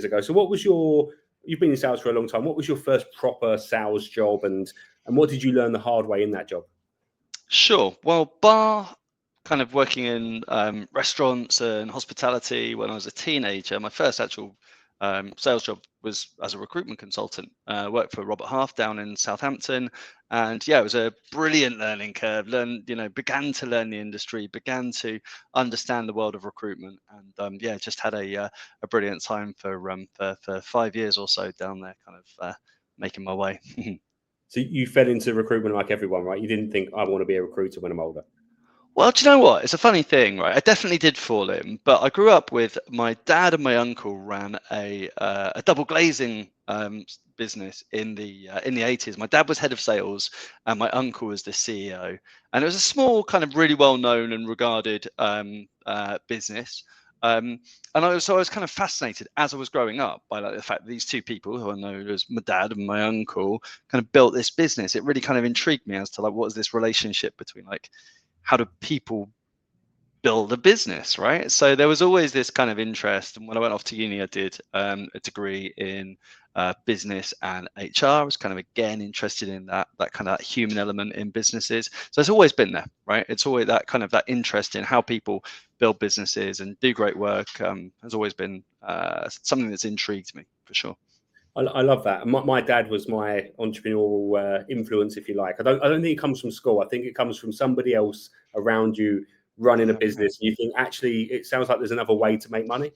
ago. So you've been in sales for a long time. What was your first proper sales job, and what did you learn the hard way in that job? Sure. Well, bar kind of working in restaurants and hospitality when I was a teenager, my first actual sales job was as a recruitment consultant. Worked for Robert Half down in Southampton, and yeah, it was a brilliant learning curve. Began to learn the industry, began to understand the world of recruitment, and just had a brilliant time for 5 years or so down there, kind of making my way. So you fell into recruitment like everyone, right? You didn't think, I want to be a recruiter when I'm older. Well, do you know what? It's a funny thing, right? I definitely did fall in, but I grew up with my dad and my uncle ran a double glazing business in the 80s. My dad was head of sales, and my uncle was the CEO. And it was a small, kind of really well known and regarded business. And I was kind of fascinated as I was growing up by the fact that these two people, who I know as my dad and my uncle, kind of built this business. It really kind of intrigued me as to what is this relationship between how do people build a business, right? So there was always this kind of interest. And when I went off to uni, I did a degree in business and HR. I was kind of again interested in that kind of human element in businesses. So it's always been there, right? It's always that kind of that interest in how people build businesses and do great work has always been something that's intrigued me for sure. I love that. My dad was my entrepreneurial influence, if you like. I don't think it comes from school. I think it comes from somebody else around you running a business. And you think, actually, it sounds like there's another way to make money.